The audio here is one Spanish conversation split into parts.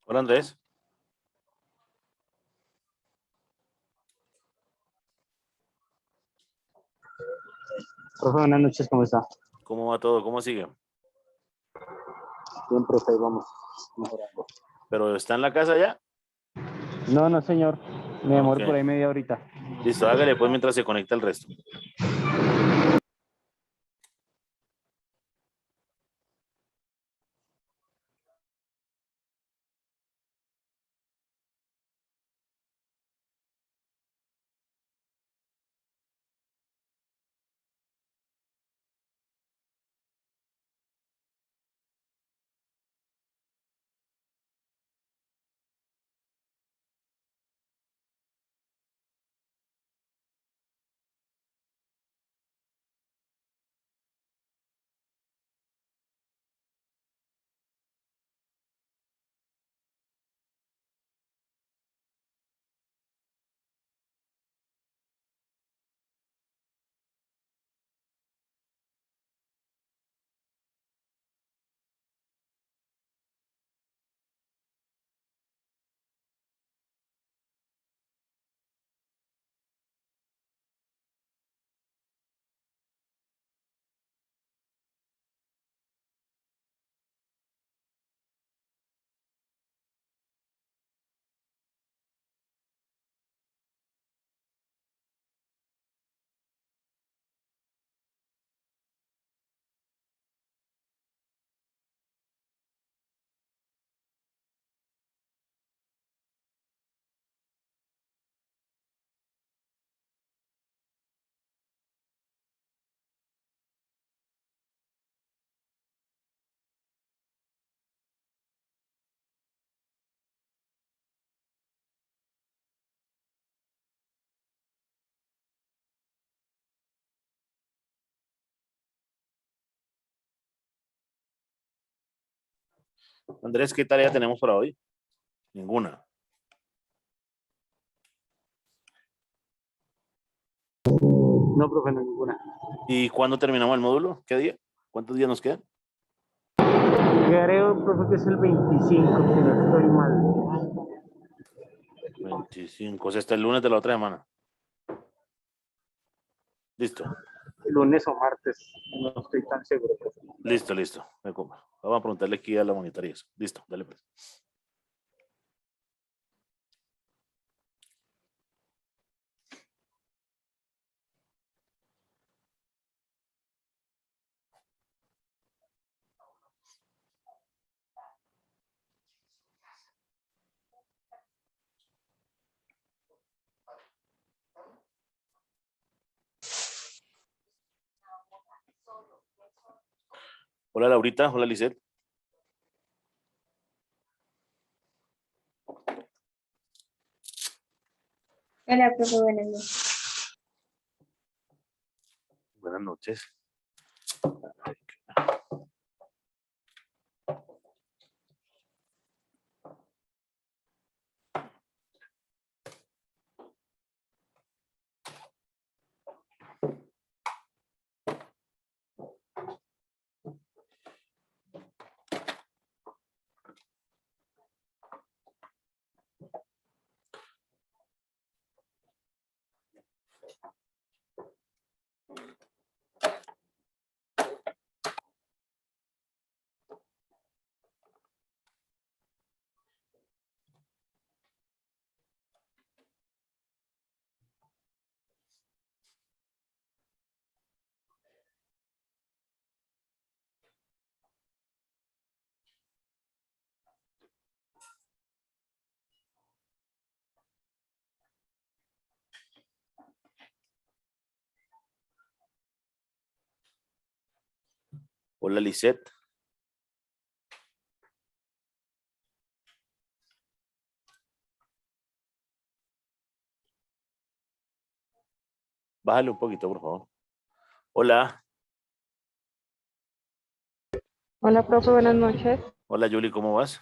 Hola Andrés, Profe, buenas noches, ¿cómo está? ¿cómo va todo? ¿Cómo sigue? Bien, profe, vamos mejorando. ¿Pero está en la casa ya? No, no, señor. Me Ok, demoro por ahí media horita. listo, hágale pues mientras se conecta el resto. Andrés, ¿qué tarea tenemos para hoy? Ninguna. No, profe, no ninguna. ¿Y cuándo terminamos el módulo? ¿Qué día? ¿Cuántos días nos quedan? Creo, profe, que es el 25, si no estoy mal. 25, o sea, hasta el lunes de la otra semana. Listo, Lunes o martes, no estoy tan seguro, profe. listo. Vamos a preguntarle aquí a la monitaria eso. Listo, dale pues. Hola Laurita, hola Lisette. Hola, profe, buenas noches. Buenas noches. Hola Lisette. Bájale un poquito, por favor. Hola, Hola, profe, buenas noches. hola Julie, ¿cómo vas?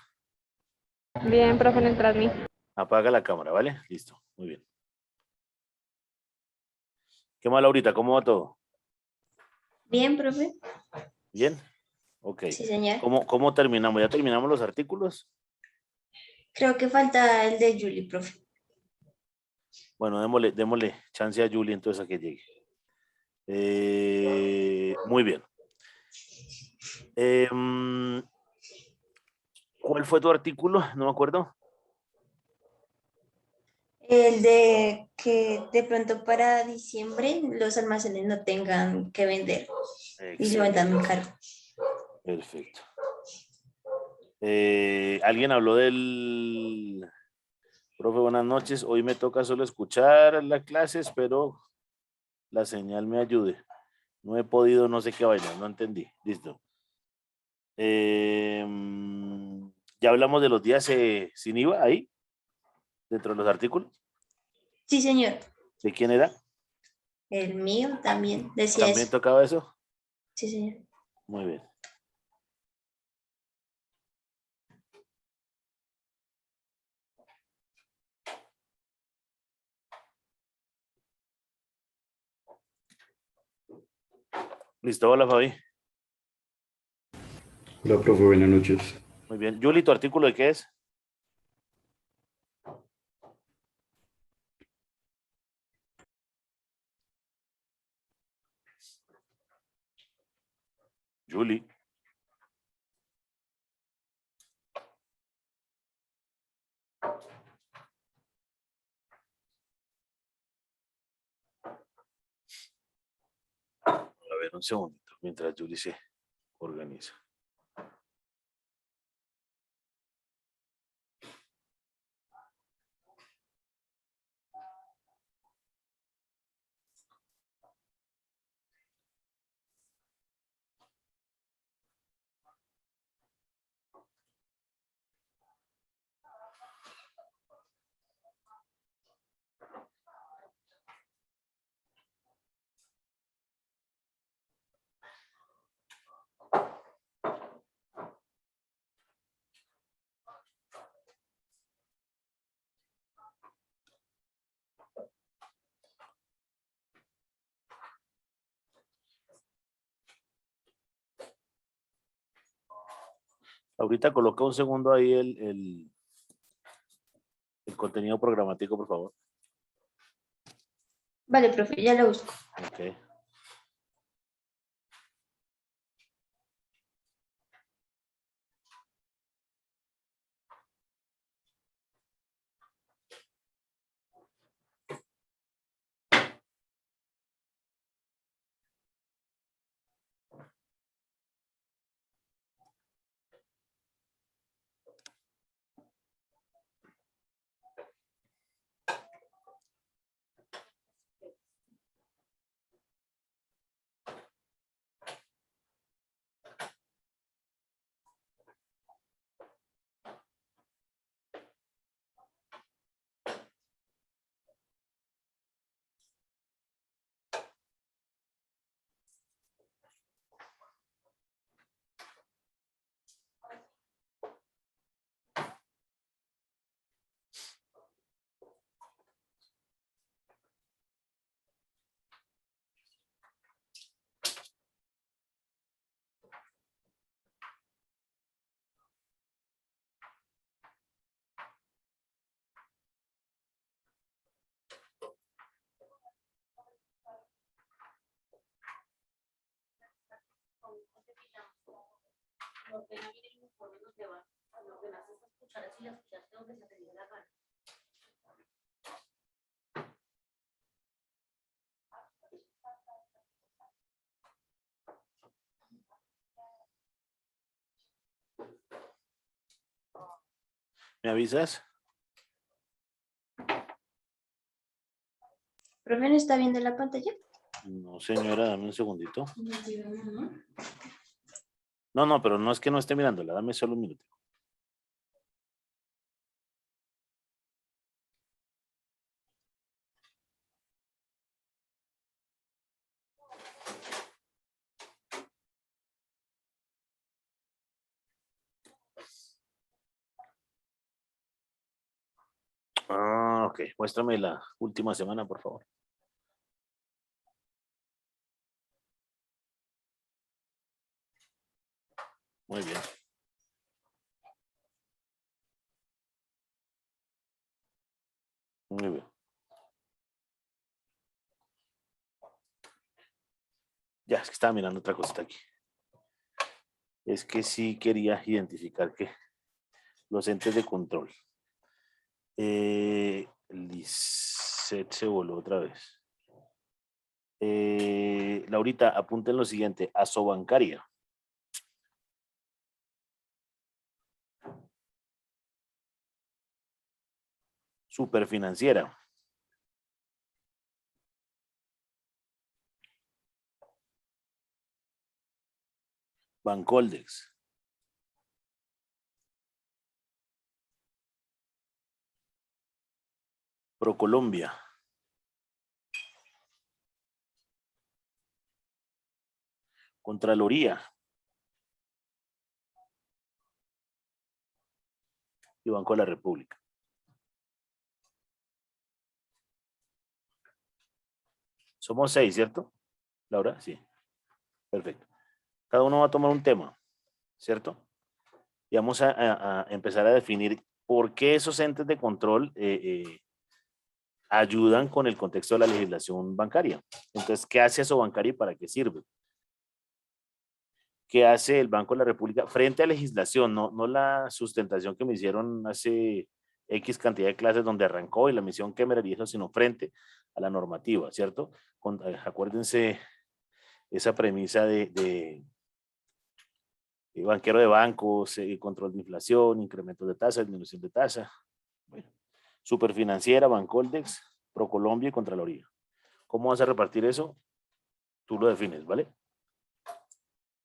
Bien, profe, en el Transmi. Apaga la cámara, ¿vale? Listo, muy bien. ¿Qué más, Laurita? ¿Cómo va todo? Bien, profe. ¿Bien? Ok. Sí, señor. ¿Cómo terminamos? ¿Ya terminamos los artículos? Creo que falta el de Julie, profe. Bueno, démosle chance a Julie entonces a que llegue. Muy bien. ¿Cuál fue tu artículo? No me acuerdo. El de que de pronto para diciembre los almacenes no tengan que vender y lo vendan muy caro. Perfecto. ¿Alguien habló del... Profe, buenas noches. Hoy me toca solo escuchar las clases, pero la señal me ayude. No he podido, no sé qué vaina, no entendí. Listo. Ya hablamos de los días sin IVA ahí, dentro de los artículos. Sí, señor. ¿De quién era? El mío también decía ¿También eso. tocaba eso? Sí, señor. Muy bien. Listo, hola Fabi. Hola, profe, buenas noches. Muy bien. Julie, ¿tu artículo de qué es? Julie. A ver, un segundito, mientras Julie se organiza. Ahorita coloca un segundo ahí el contenido programático, por favor. Vale, profe, ya lo busco. Ok. ¿Me avisas? ¿Profe no está viendo la pantalla? No, señora, dame un segundito. No, pero no es que no esté mirándola, dame solo un minuto. Ah, ok. Muéstrame la última semana, por favor. Muy bien. Muy bien. Ya, es que estaba mirando otra cosita aquí. Es que sí quería identificar que los entes de control. Lisset se voló otra vez. Laurita, apunten lo siguiente. Asobancaria. Superfinanciera. Bancoldex. Procolombia. Contraloría. Y Banco de la República. Somos 6, ¿cierto? Laura, sí. Perfecto. Cada uno va a tomar un tema, ¿cierto? Y vamos a empezar a definir por qué esos entes de control ayudan con el contexto de la legislación bancaria. Entonces, ¿qué hace Asobancaria y para qué sirve? ¿Qué hace el Banco de la República frente a legislación? No la sustentación que me hicieron hace X cantidad de clases donde arrancó y la misión que me realizó, sino frente a la normativa, ¿cierto? Acuérdense esa premisa de banquero de bancos, control de inflación, incrementos de tasa, disminución de tasa. Bueno, Superfinanciera, Bancoldex, Procolombia y Contraloría. ¿Cómo vas a repartir eso? Tú lo defines, ¿vale?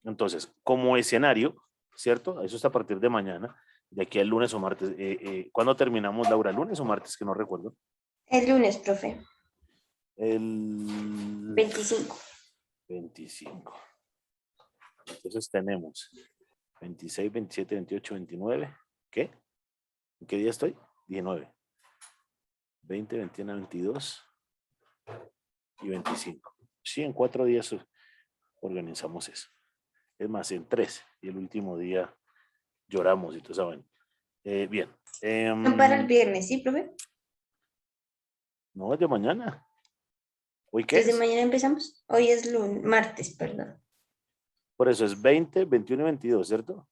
Entonces, como escenario, ¿cierto? Eso está a partir de mañana, de aquí al lunes o martes. ¿Cuándo terminamos, Laura? ¿Lunes o martes? Que no recuerdo. El lunes, profe. El 25. 25. Entonces tenemos 26, 27, 28, 29. ¿Qué? ¿En qué día estoy? 19. 20, 21, 22 y 25. Sí, en 4 días organizamos eso. Es más, en 3. Y el último día lloramos y todo eso. Bien. No para el viernes, ¿sí, profe? No, es de mañana. ¿Hoy qué Desde es? mañana empezamos. Hoy es lunes, martes, perdón. Por eso es 20, 21 y 22, ¿cierto?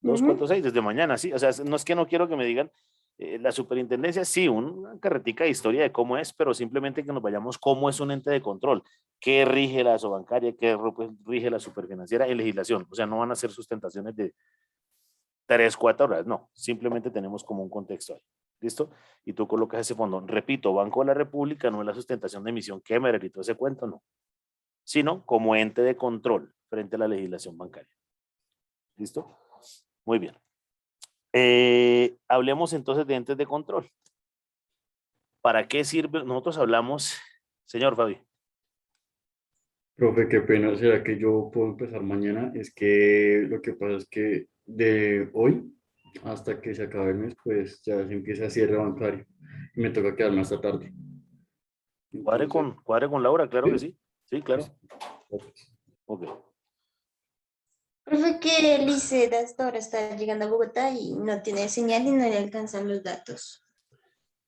2, 4, 6, desde mañana, sí. O sea, no es que no quiero que me digan la superintendencia, sí, una carretica de historia de cómo es, pero simplemente que nos vayamos cómo es un ente de control, qué rige la asobancaria, qué rige la superfinanciera en legislación. O sea, no van a ser sustentaciones de 3, 4 horas, no. Simplemente tenemos como un contexto ahí. ¿Listo? Y tú colocas ese fondo. Repito, Banco de la República no es la sustentación de emisión que me repito ese cuento, no. Sino como ente de control frente a la legislación bancaria. ¿Listo? Muy bien. Hablemos entonces de entes de control. ¿Para qué sirve? Nosotros hablamos, señor Fabi. Profe, qué pena, ¿será que yo puedo empezar mañana? Es que lo que pasa es que de hoy hasta que se acabe el mes, pues ya se empieza a cierre bancario y me toca quedarme hasta tarde. Entonces, Cuadre con Laura, claro que ¿sí? sí. Sí, claro. Ok. Profe, que Lisset hasta ahora está llegando a Bogotá y no tiene señal y no le alcanzan los datos.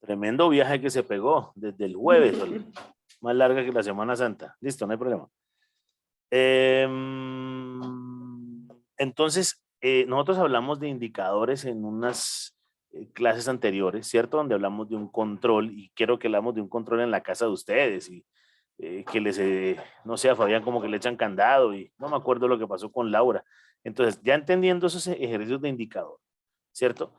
Tremendo viaje que se pegó desde el jueves, más larga que la Semana Santa. Listo, no hay problema. Entonces, nosotros hablamos de indicadores en unas clases anteriores, ¿cierto? Donde hablamos de un control y quiero que hablamos de un control en la casa de ustedes y que les, no sé, a Fabián como que le echan candado y no me acuerdo lo que pasó con Laura. Entonces, ya entendiendo esos ejercicios de indicador, ¿cierto?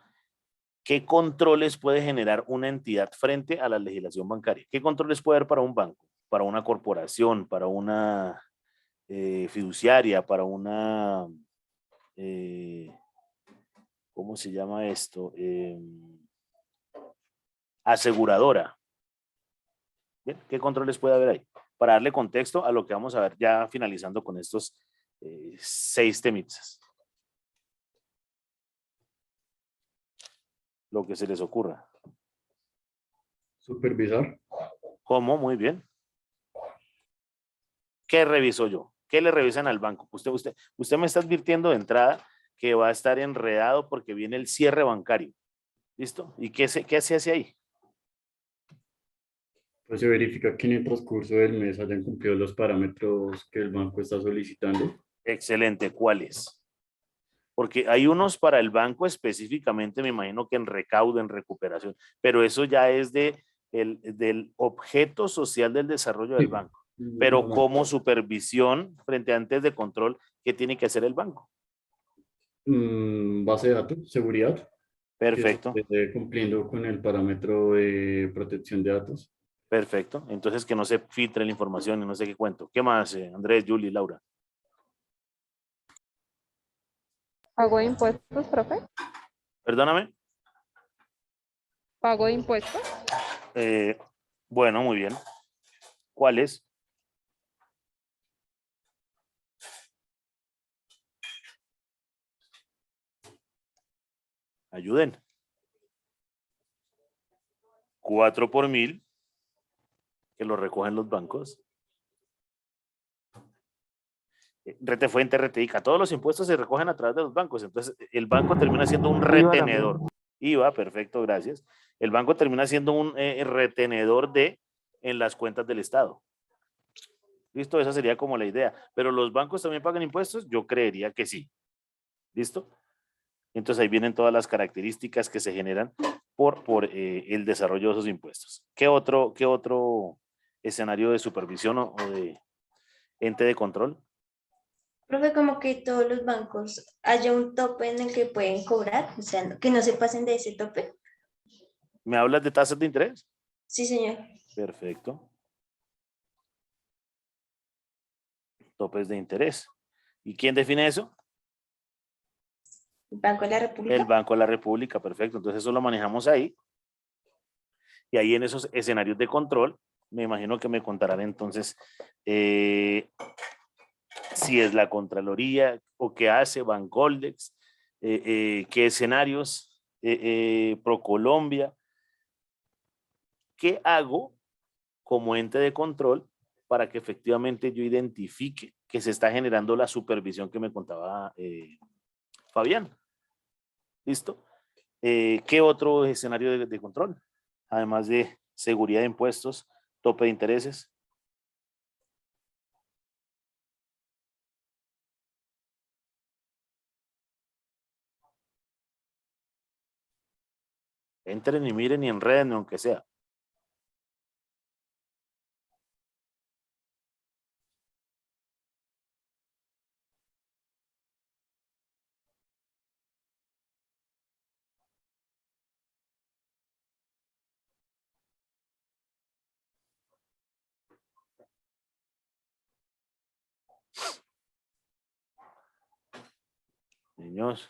¿Qué controles puede generar una entidad frente a la legislación bancaria? ¿Qué controles puede haber para un banco, para una corporación, para una fiduciaria, para una, ¿cómo se llama esto? Aseguradora. ¿Bien? ¿Qué controles puede haber ahí? Para darle contexto a lo que vamos a ver ya finalizando con estos 6 temitas. Lo que se les ocurra. Supervisar. ¿Cómo? Muy bien. ¿Qué reviso yo? ¿Qué le revisan al banco? Usted me está advirtiendo de entrada que va a estar enredado porque viene el cierre bancario. ¿Listo? ¿Y qué se hace ahí? Pues se verifica que en el transcurso del mes hayan cumplido los parámetros que el banco está solicitando. Excelente, ¿cuáles? Porque hay unos para el banco específicamente, me imagino que en recaudo, en recuperación, pero eso ya es del objeto social del desarrollo del Sí. banco. Pero Normal. como supervisión frente a entes de control, ¿qué tiene que hacer el banco? Base de datos, seguridad, que se Perfecto, esté cumpliendo con el parámetro de protección de datos. perfecto. Entonces que no se filtre la información y no sé qué cuento. ¿Qué más, Andrés, Julie, Laura? ¿Pago de impuestos, profe? Perdóname. ¿Pago de impuestos? Eh, bueno, muy bien. ¿Cuáles? Ayuden. 4 por 1000, que lo recogen los bancos. Retefuente, Reteíca, todos los impuestos se recogen a través de los bancos. Entonces, el banco termina siendo un retenedor. IVA, perfecto, gracias. El banco termina siendo un retenedor en las cuentas del Estado. ¿Listo? Esa sería como la idea. Pero los bancos también pagan impuestos, yo creería que sí. ¿Listo? Entonces ahí vienen todas las características que se generan por el desarrollo de esos impuestos. ¿Qué otro escenario de supervisión o de ente de control? Profe, como que todos los bancos haya un tope en el que pueden cobrar, o sea, que no se pasen de ese tope. ¿Me hablas de tasas de interés? Sí, señor. Perfecto. Topes de interés. ¿Y quién define eso? El Banco de la El República. Banco de la República, perfecto. Entonces eso lo manejamos ahí. Y ahí en esos escenarios de control, me imagino que me contarán entonces si es la Contraloría o qué hace Bancoldex, qué escenarios, ProColombia. ¿Qué hago como ente de control para que efectivamente yo identifique que se está generando la supervisión que me contaba Fabián? ¿Listo? ¿Qué otro escenario de control? Además de seguridad de impuestos, tope de intereses. Entren y miren y enreden, aunque sea. Niños.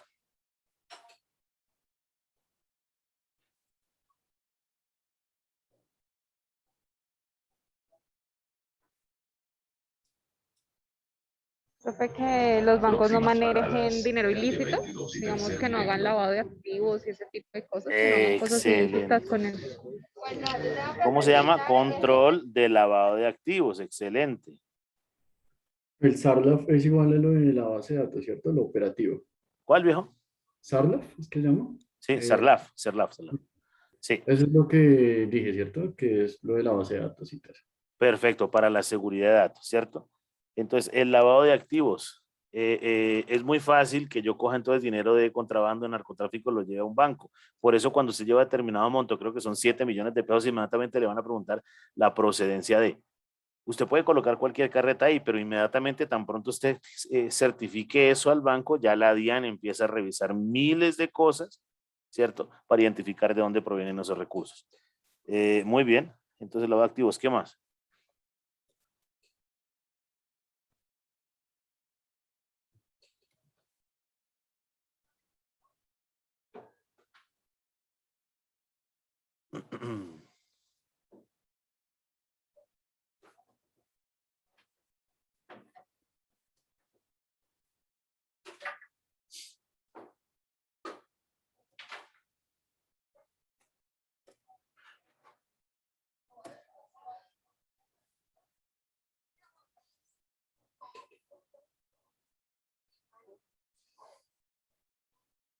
Profe, que los bancos no manejen dinero ilícito, digamos que no hagan lavado de activos y ese tipo de cosas, que no hagan cosas ilícitas Excelente. con él. ¿Cómo se llama? Control de lavado de activos. Excelente. El SARLAF es igual a lo de la base de datos, ¿cierto? Lo operativo. ¿Cuál, viejo? ¿SARLAF es que se llama? Sí, Sarlaf. Sí, Eso es lo que dije, ¿cierto? Que es lo de la base de datos y tal. perfecto, para la seguridad de datos, ¿cierto? Entonces, el lavado de activos. Es muy fácil que yo coja entonces dinero de contrabando, de narcotráfico, lo lleve a un banco. Por eso cuando se lleva determinado monto, creo que son 7 millones de pesos, inmediatamente le van a preguntar la procedencia de. Usted puede colocar cualquier carreta ahí, pero inmediatamente tan pronto usted certifique eso al banco, ya la DIAN empieza a revisar miles de cosas, ¿cierto? Para identificar de dónde provienen esos recursos. Muy bien, entonces lavado de activos, ¿qué más?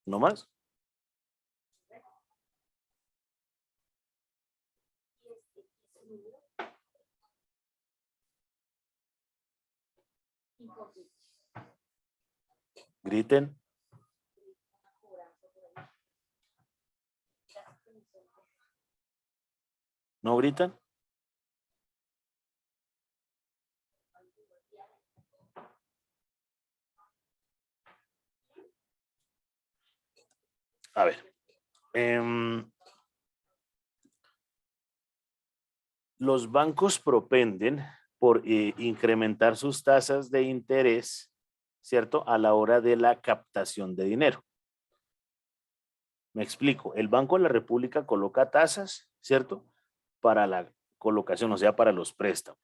¿No más? Griten. ¿No gritan? A ver. Los bancos propenden por incrementar sus tasas de interés, ¿cierto? A la hora de la captación de dinero. Me explico. El Banco de la República coloca tasas, ¿cierto? Para la colocación, o sea, para los préstamos.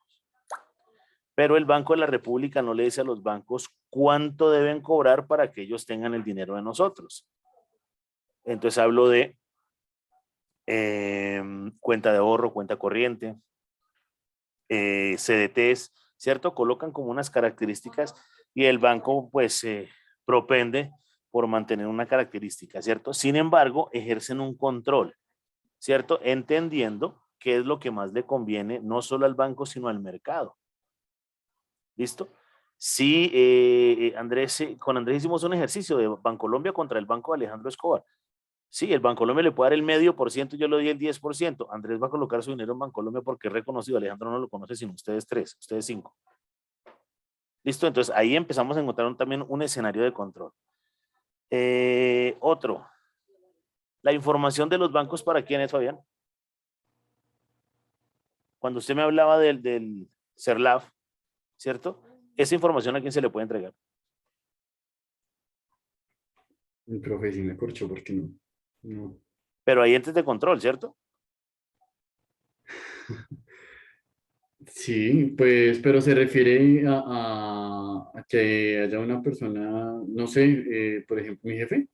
Pero el Banco de la República no le dice a los bancos cuánto deben cobrar para que ellos tengan el dinero de nosotros. Entonces hablo de cuenta de ahorro, cuenta corriente, CDTs, ¿cierto? Colocan como unas características y el banco pues propende por mantener una característica, ¿cierto? Sin embargo, ejercen un control, ¿cierto? Entendiendo qué es lo que más le conviene no solo al banco, sino al mercado. ¿Listo? Sí, con Andrés hicimos un ejercicio de Bancolombia contra el Banco de Alejandro Escobar. Sí, el Bancolombia le puede dar el 0,5%, yo le doy el 10%. Andrés va a colocar su dinero en Bancolombia porque es reconocido. Alejandro no lo conoce sino ustedes 3, ustedes 5. ¿Listo? Entonces ahí empezamos a encontrar también un escenario de control. Otro. La información de los bancos, ¿para quién es, Fabián? Cuando usted me hablaba del CERLAF, ¿cierto? Esa información, ¿a quién se le puede entregar? Mi profe sí me corchó porque no. No. Pero hay entes de control, ¿cierto? Sí, pues, pero se refiere a que haya una persona, no sé, por ejemplo, mi jefe,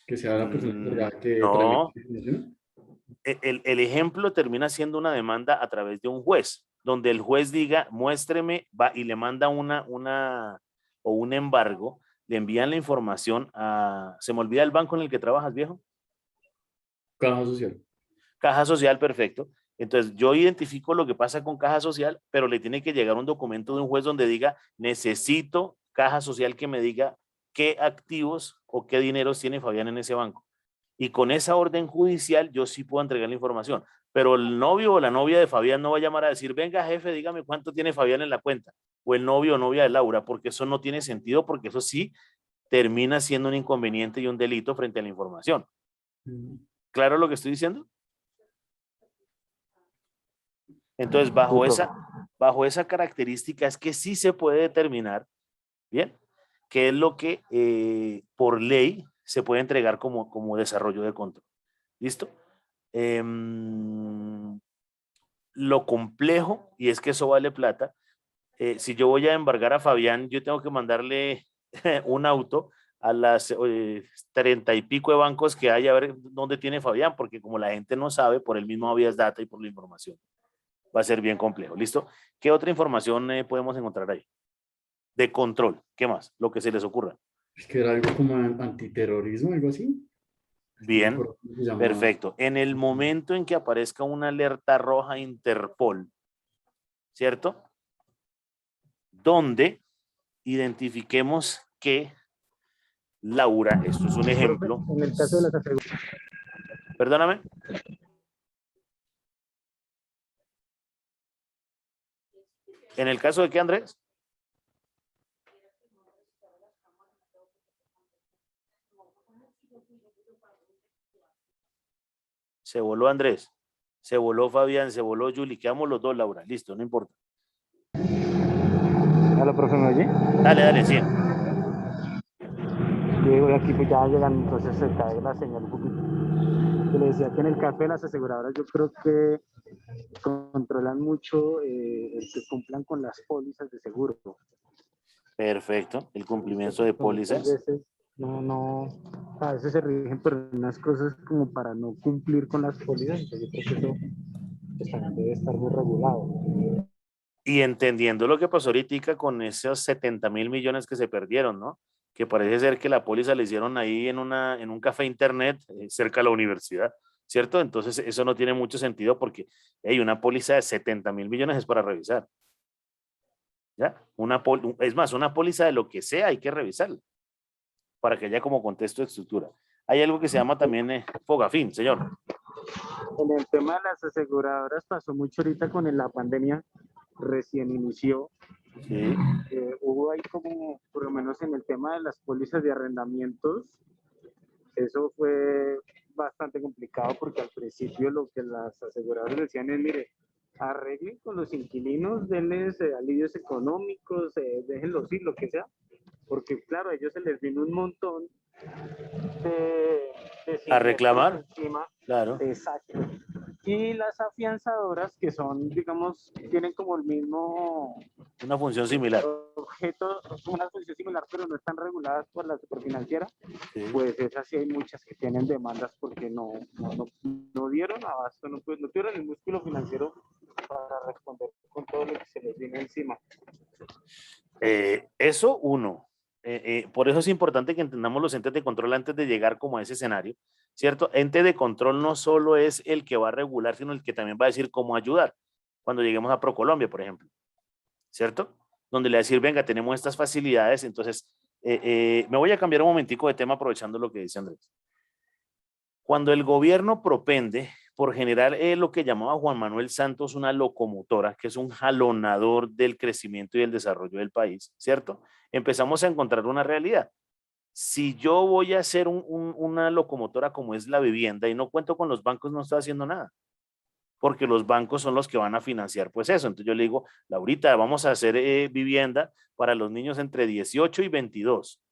que sea la persona encargada que tramite No. la información. El ejemplo termina siendo una demanda a través de un juez, donde el juez diga, muéstreme, va y le manda un embargo, le envían la información a, se me olvida el banco en el que trabajas, viejo. Caja social. Caja Social, perfecto. Entonces yo identifico lo que pasa con Caja Social, pero le tiene que llegar un documento de un juez donde diga, necesito Caja Social que me diga qué activos o qué dineros tiene Fabián en ese banco. Y con esa orden judicial yo sí puedo entregar la información. Pero el novio o la novia de Fabián no va a llamar a decir, venga jefe, dígame cuánto tiene Fabián en la cuenta. O el novio o novia de Laura, porque eso no tiene sentido, porque eso sí termina siendo un inconveniente y un delito frente a la información. ¿Claro lo que estoy diciendo? Entonces, bajo esa característica es que sí se puede determinar, ¿bien? Qué es lo que por ley se puede entregar como desarrollo de control. ¿Listo? Lo complejo, y es que eso vale plata, si yo voy a embargar a Fabián, yo tengo que mandarle un auto a las 30 y pico de bancos que hay a ver dónde tiene Fabián, porque como la gente no sabe, por el mismo Avias Data y por la información, va a ser bien complejo. ¿Listo? ¿Qué otra información podemos encontrar ahí? De control. ¿Qué más? Lo que se les ocurra. Es que era algo como antiterrorismo, algo así. Bien, perfecto. En el momento en que aparezca una alerta roja Interpol, ¿cierto? Donde identifiquemos que Laura, esto es un ejemplo. En el caso de las aseguradoras. Perdóname. ¿En el caso de qué, Andrés? Se voló Andrés, se voló Fabián, se voló Juli, quedamos los dos, Laura. Listo, no importa. Hola, profe, ¿me oye? Dale, sí. Yo aquí pues ya llegan, entonces se cae la señal un poquito. Que le decía que en el caso de las aseguradoras yo creo que controlan mucho el que cumplan con las pólizas de seguro. Perfecto, el cumplimiento de pólizas. Muchas veces a veces se rigen por unas cosas como para no cumplir con las pólizas, entonces yo creo que eso pues, también debe estar muy regulado. Y entendiendo lo que pasó ahorita con esos 70.000 millones que se perdieron, ¿no? Que parece ser que la póliza la hicieron ahí en un café internet cerca de la universidad, ¿cierto? Entonces eso no tiene mucho sentido porque hay una póliza de 70.000 millones es para revisar. ¿Ya? Es más, una póliza de lo que sea hay que revisarla. para que haya como contexto de estructura. Hay algo que se llama también Fogafín, señor. En el tema de las aseguradoras pasó mucho ahorita con la pandemia, recién inició. Sí. Hubo ahí como, por lo menos en el tema de las pólizas de arrendamientos, eso fue bastante complicado porque al principio lo que las aseguradoras decían es, mire, arreglen con los inquilinos, denles alivios económicos, déjenlos ir, lo que sea, porque claro, a ellos se les vino un montón de a reclamar encima. Claro. Exacto. Y las afianzadoras que son, digamos, tienen como el mismo una función similar, objeto, una función similar, pero no están reguladas por la superfinanciera, sí. Pues esas sí hay muchas que tienen demandas porque no dieron abasto, no tuvieron el músculo financiero para responder con todo lo que se les vino encima. Eso uno. Por eso es importante que entendamos los entes de control antes de llegar como a ese escenario, ¿cierto? Ente de control no solo es el que va a regular, sino el que también va a decir cómo ayudar. Cuando lleguemos a ProColombia, por ejemplo, ¿cierto? Donde le va a decir, venga, tenemos estas facilidades, entonces, me voy a cambiar un momentico de tema aprovechando lo que dice Andrés. Cuando el gobierno propende por generar lo que llamaba Juan Manuel Santos una locomotora, que es un jalonador del crecimiento y el desarrollo del país, ¿cierto? Empezamos a encontrar una realidad. Si yo voy a hacer una locomotora como es la vivienda y no cuento con los bancos, no estoy haciendo nada, porque los bancos son los que van a financiar pues eso. Entonces yo le digo, Laurita, vamos a hacer vivienda para los niños entre 18 y 22.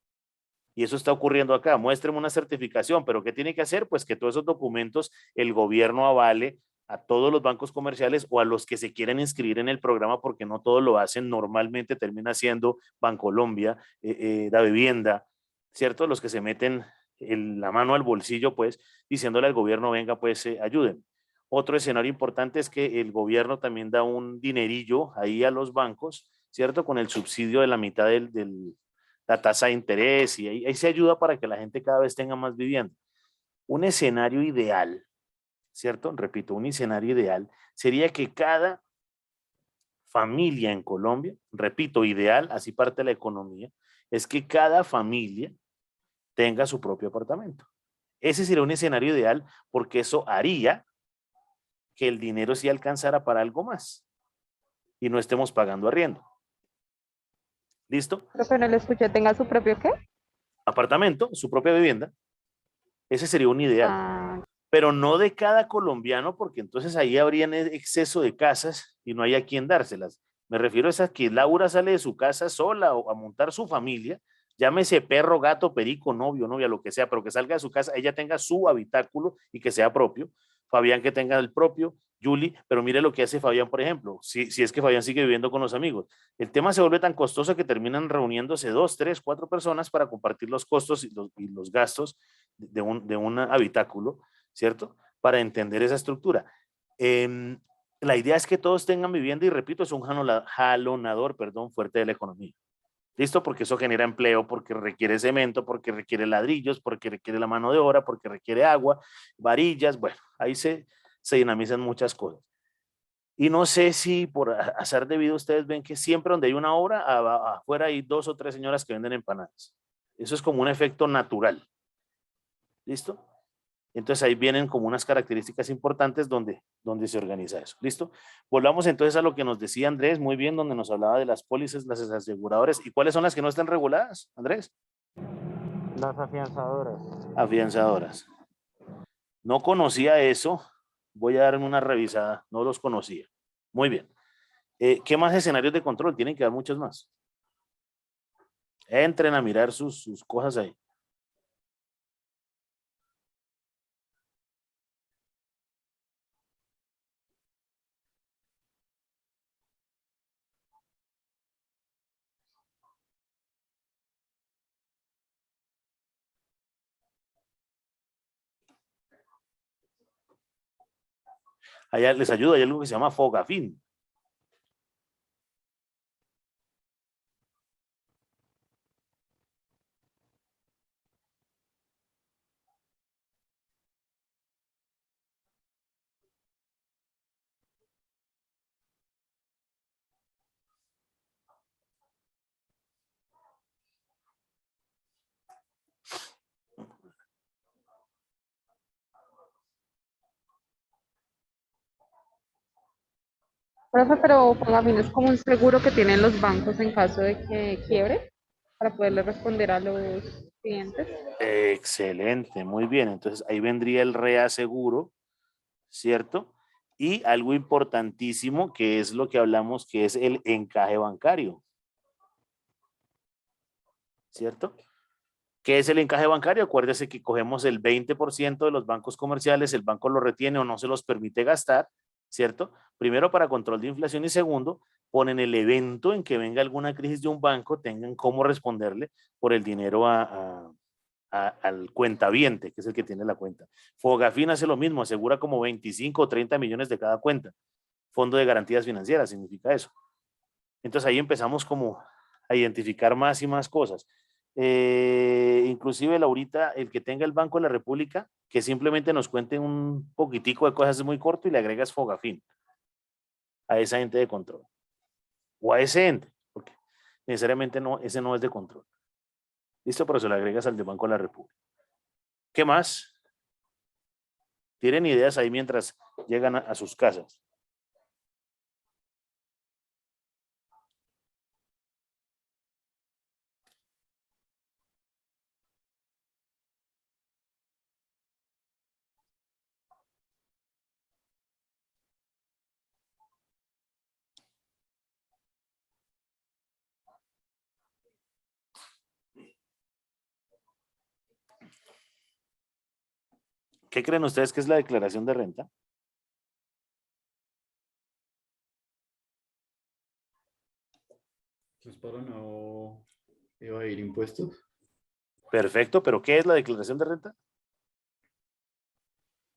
Y eso está ocurriendo acá. Muéstreme una certificación, pero ¿qué tiene que hacer? Pues que todos esos documentos el gobierno avale a todos los bancos comerciales o a los que se quieren inscribir en el programa, porque no todos lo hacen. Normalmente termina siendo Bancolombia, la vivienda, ¿cierto? Los que se meten la mano al bolsillo, pues, diciéndole al gobierno, venga, pues, ayuden. Otro escenario importante es que el gobierno también da un dinerillo ahí a los bancos, ¿cierto? Con el subsidio de la mitad la tasa de interés y ahí se ayuda para que la gente cada vez tenga más vivienda. Un escenario ideal, ¿cierto? Repito, un escenario ideal sería que cada familia en Colombia, repito, ideal, así parte la economía, es que cada familia tenga su propio apartamento. Ese sería un escenario ideal porque eso haría que el dinero sí alcanzara para algo más y no estemos pagando arriendo. ¿Listo? Pero no le escuché, ¿tenga su propio qué? Apartamento, su propia vivienda. Ese sería un ideal. Pero no de cada colombiano, porque entonces ahí habría exceso de casas y no hay a quien dárselas. Me refiero a que Laura sale de su casa sola o a montar su familia, llámese perro, gato, perico, novio, novia, lo que sea, pero que salga de su casa, ella tenga su habitáculo y que sea propio. Fabián que tenga el propio, Julie, pero mire lo que hace Fabián, por ejemplo, si es que Fabián sigue viviendo con los amigos. El tema se vuelve tan costoso que terminan reuniéndose 2, 3, 4 personas para compartir los costos y los gastos de un habitáculo, ¿cierto? Para entender esa estructura. La idea es que todos tengan vivienda y repito, es un jalonador, fuerte de la economía. ¿Listo? Porque eso genera empleo, porque requiere cemento, porque requiere ladrillos, porque requiere la mano de obra, porque requiere agua, varillas, bueno, ahí se dinamizan muchas cosas. Y no sé si por azar debido ustedes ven que siempre donde hay una obra, afuera hay 2 o 3 señoras que venden empanadas. Eso es como un efecto natural. ¿Listo? Entonces ahí vienen como unas características importantes donde se organiza eso. ¿Listo? Volvamos entonces a lo que nos decía Andrés, muy bien, donde nos hablaba de las pólizas, las aseguradoras. ¿Y cuáles son las que no están reguladas, Andrés? Las afianzadoras. Afianzadoras. No conocía eso. Voy a darme una revisada. No los conocía. Muy bien. ¿Qué más escenarios de control? Tienen que haber muchos más. Entren a mirar sus cosas ahí. Allá les ayuda, hay algo que se llama Fogafín. Profe, pero Fogafín es como un seguro que tienen los bancos en caso de que quiebre para poderle responder a los clientes. Excelente, muy bien. Entonces ahí vendría el reaseguro, ¿cierto? Y algo importantísimo que es lo que hablamos, que es el encaje bancario, ¿cierto? ¿Qué es el encaje bancario? Acuérdese que cogemos el 20% de los bancos comerciales, el banco lo retiene o no se los permite gastar, ¿cierto? Primero para control de inflación y segundo, ponen el evento en que venga alguna crisis de un banco, tengan cómo responderle por el dinero al cuentaviente, que es el que tiene la cuenta. Fogafín hace lo mismo, asegura como 25 o 30 millones de cada cuenta. Fondo de garantías financieras significa eso. Entonces ahí empezamos como a identificar más y más cosas. Inclusive Laurita, el que tenga el Banco de la República, que simplemente nos cuente un poquitico de cosas, es muy corto y le agregas Fogafín a esa ente de control. O a ese ente, porque necesariamente no, ese no es de control. Listo, pero se lo agregas al de Banco de la República. ¿Qué más? ¿Tienen ideas ahí mientras llegan a sus casas? ¿Qué creen ustedes que es la declaración de renta? Es para no evadir impuestos. Perfecto, pero ¿qué es la declaración de renta?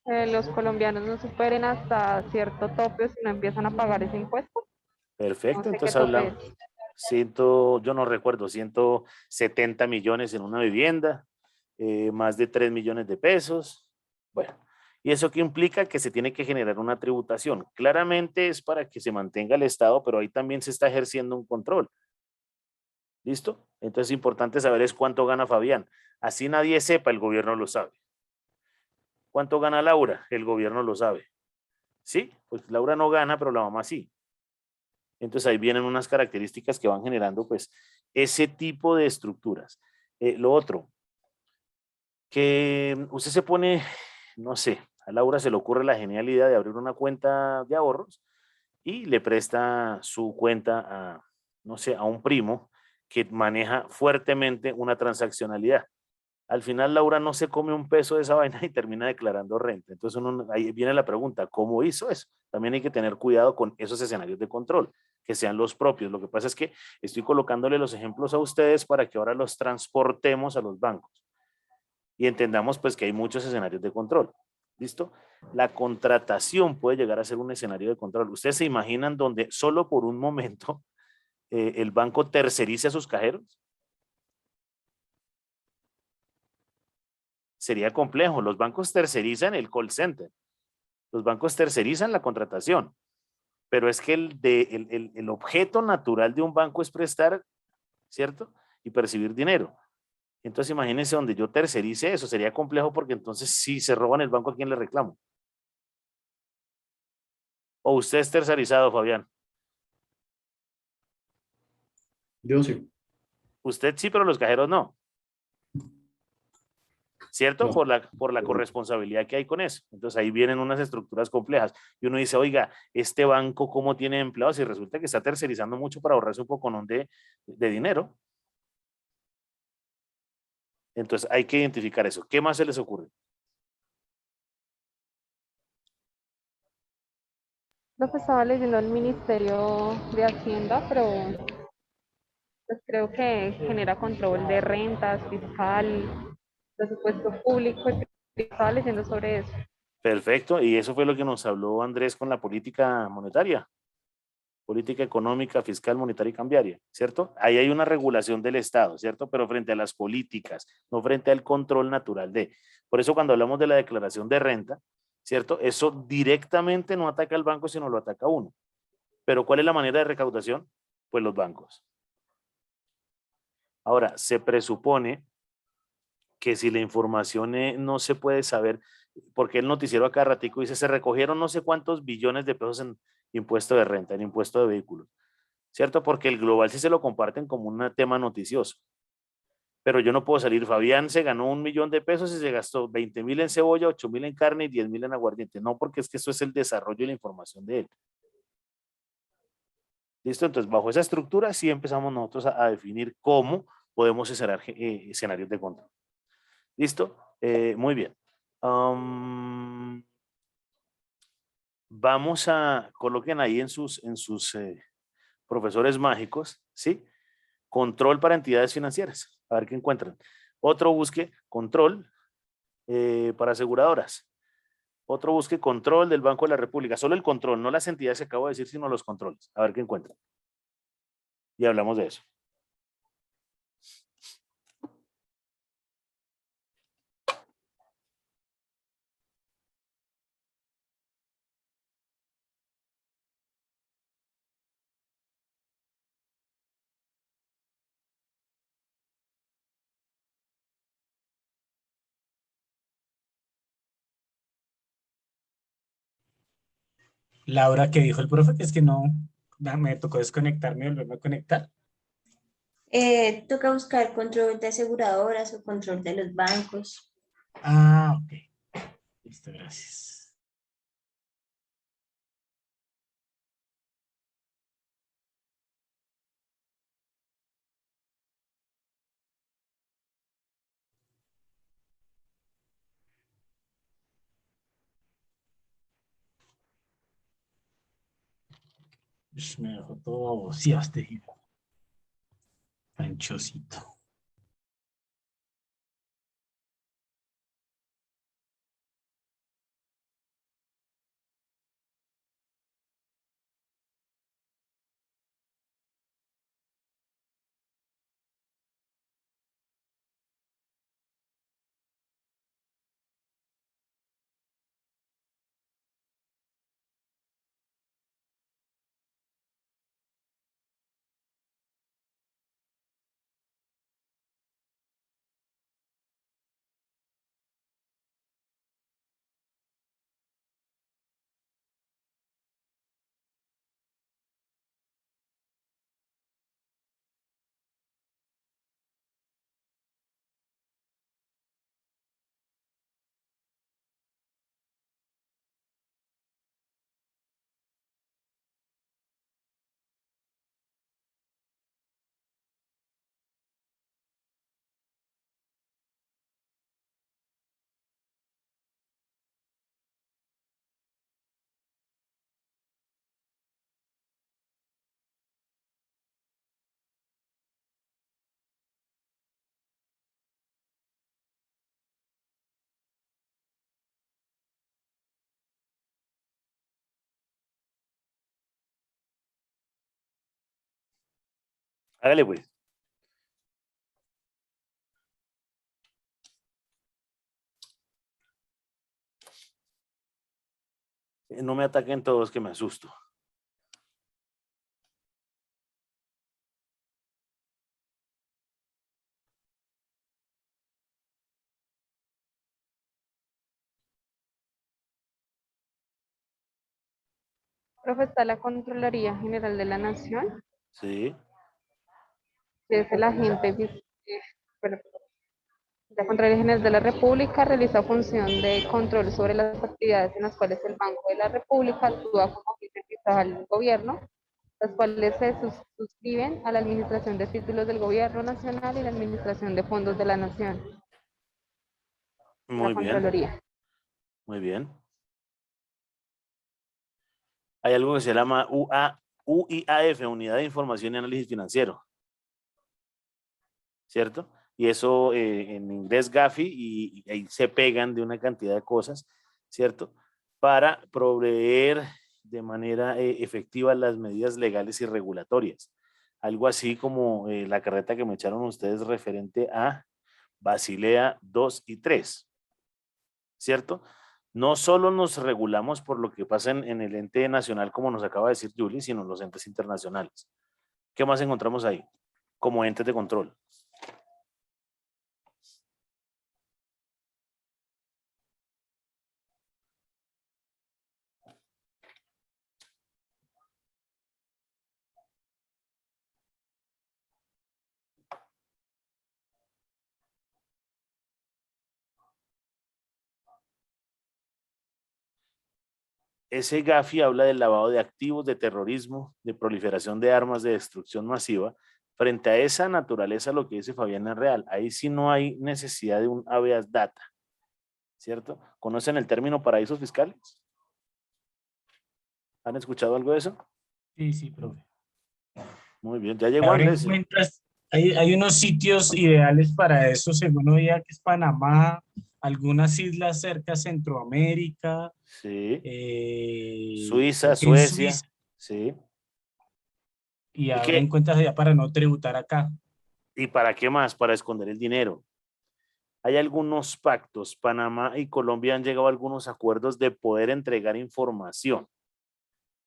Los colombianos no superen hasta cierto tope si no empiezan a pagar ese impuesto. No Perfecto, sé qué entonces tope hablamos, es. yo no recuerdo, 170 millones en una vivienda, más de 3 millones de pesos. Bueno, ¿y eso qué implica? Que se tiene que generar una tributación. Claramente es para que se mantenga el Estado, pero ahí también se está ejerciendo un control. ¿Listo? Entonces es importante saber es cuánto gana Fabián. Así nadie sepa, el gobierno lo sabe. ¿Cuánto gana Laura? El gobierno lo sabe. ¿Sí? Pues Laura no gana, pero la mamá sí. Entonces ahí vienen unas características que van generando pues ese tipo de estructuras. Lo otro, que usted se pone, no sé, a Laura se le ocurre la genial idea de abrir una cuenta de ahorros y le presta su cuenta a, no sé, a un primo que maneja fuertemente una transaccionalidad. Al final Laura no se come un peso de esa vaina y termina declarando renta. Entonces ahí viene la pregunta, ¿cómo hizo eso? También hay que tener cuidado con esos escenarios de control, que sean los propios. Lo que pasa es que estoy colocándole los ejemplos a ustedes para que ahora los transportemos a los bancos y entendamos pues que hay muchos escenarios de control. ¿Listo? La contratación puede llegar a ser un escenario de control. ¿Ustedes se imaginan donde solo por un momento el banco tercerice a sus cajeros? Sería complejo. Los bancos tercerizan el call center. Los bancos tercerizan la contratación. Pero es que el objeto natural de un banco es prestar, ¿cierto? Y percibir dinero. Entonces imagínense donde yo tercerice eso. Sería complejo porque entonces si se roban el banco, ¿a quién le reclamo? ¿O usted es tercerizado, Fabián? Yo sí. Usted sí, pero los cajeros no. ¿Cierto? No. Por la corresponsabilidad que hay con eso. Entonces ahí vienen unas estructuras complejas. Y uno dice, oiga, este banco, ¿cómo tiene empleados? Y resulta que está tercerizando mucho para ahorrarse un poco de dinero. Entonces hay que identificar eso. ¿Qué más se les ocurre? Lo que estaba leyendo el Ministerio de Hacienda, pero pues creo que genera control de rentas, fiscal, presupuesto público, y estaba leyendo sobre eso. Perfecto. Y eso fue lo que nos habló Andrés con la política monetaria, política económica, fiscal, monetaria y cambiaria, ¿cierto? Ahí hay una regulación del Estado, ¿cierto? Pero frente a las políticas, no frente al control natural de. Por eso cuando hablamos de la declaración de renta, ¿cierto? Eso directamente no ataca al banco, sino lo ataca a uno. Pero ¿cuál es la manera de recaudación? Pues los bancos. Ahora, se presupone que si la información no se puede saber, porque el noticiero acá ratico dice, se recogieron no sé cuántos billones de pesos en impuesto de renta, en impuesto de vehículos, ¿cierto? Porque el global sí se lo comparten como un tema noticioso. Pero yo no puedo salir, Fabián se ganó 1.000.000 de pesos y se gastó 20.000 en cebolla, 8.000 en carne y 10.000 en aguardiente. No, porque es que eso es el desarrollo y la información de él. ¿Listo? Entonces, bajo esa estructura, sí empezamos nosotros a definir cómo podemos escenar escenarios de control. ¿Listo? Muy bien. Vamos a, coloquen ahí en sus profesores mágicos, ¿sí? Control para entidades financieras. A ver qué encuentran. Otro busque control para aseguradoras. Otro busque control del Banco de la República. Solo el control, no las entidades que acabo de decir, sino los controles. A ver qué encuentran. Y hablamos de eso. Laura, que dijo el profe, que es que no, me tocó desconectarme y volverme a conectar. Toca buscar control de aseguradoras o control de los bancos. Ah, ok. Listo, gracias. Me dejó todo baboseado este panchosito. Hágale pues. No me ataquen todos que me asusto. Profe, está la Contraloría General de la Nación, Sí. que es el agente, bueno, la Contraloría General de la República realiza función de control sobre las actividades en las cuales el Banco de la República actúa como agente fiscal del gobierno, las cuales se suscriben a la administración de títulos del gobierno nacional y la administración de fondos de la nación. Muy La bien. Contraloría. Muy bien. Hay algo que se llama UIAF, Unidad de Información y Análisis Financiero. ¿Cierto? Y eso en inglés GAFI y ahí se pegan de una cantidad de cosas, ¿cierto? Para proveer de manera efectiva las medidas legales y regulatorias. Algo así como la carreta que me echaron ustedes referente a Basilea 2 y 3, ¿cierto? No solo nos regulamos por lo que pasa en el ente nacional, como nos acaba de decir Julie, sino los entes internacionales. ¿Qué más encontramos ahí? Como entes de control. ese Gafi habla del lavado de activos, de terrorismo, de proliferación de armas, de destrucción masiva. Frente a esa naturaleza, lo que dice Fabián es real. Ahí sí no hay necesidad de un habeas data, ¿cierto? ¿Conocen el término paraísos fiscales? ¿Han escuchado algo de eso? Sí, sí, profe. Muy bien, ya llegó Ahora Andrés. encuentras, hay unos sitios ideales para eso, según oía, que es Panamá, algunas islas cerca a Centroamérica, Sí, creo Suiza, que en Suecia, Suiza, sí. y ¿Y ahora qué? encuentras allá para no tributar acá. ¿Y para qué más? Para esconder el dinero. Hay algunos pactos. Panamá y Colombia han llegado a algunos acuerdos de poder entregar información,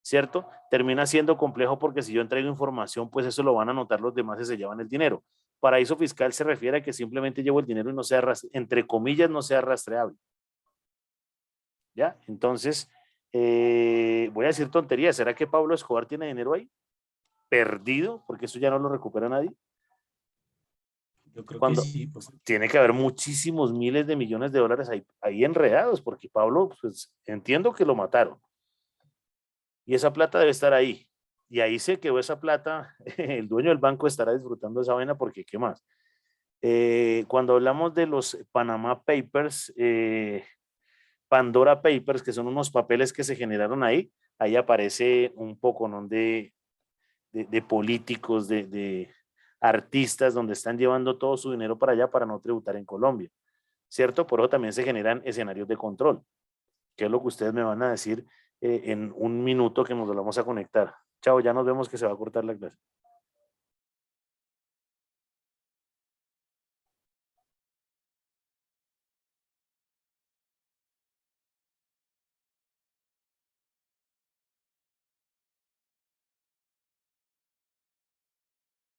¿cierto? Termina siendo complejo porque si yo entrego información, pues eso lo van a notar los demás y se llevan el dinero. Paraíso fiscal se refiere a que simplemente llevo el dinero y no sea, entre comillas, no sea rastreable. ¿Ya? Entonces, voy a decir tonterías. ¿Será que Pablo Escobar tiene dinero ahí? ¿Perdido? Porque eso ya no lo recupera nadie. Yo creo que Cuando sí, pues. tiene que haber muchísimos miles de millones de dólares ahí enredados, porque Pablo, pues entiendo que lo mataron. Y esa plata debe estar ahí. Y ahí se quedó esa plata, el dueño del banco estará disfrutando de esa vaina porque ¿qué más? Cuando hablamos de los Panama Papers, Pandora Papers, que son unos papeles que se generaron ahí aparece un poco, ¿no? de políticos, de artistas, donde están llevando todo su dinero para allá para no tributar en Colombia, ¿cierto? Por eso también se generan escenarios de control, que es lo que ustedes me van a decir en un minuto que nos volvamos a conectar. Chao, ya nos vemos que se va a cortar la clase.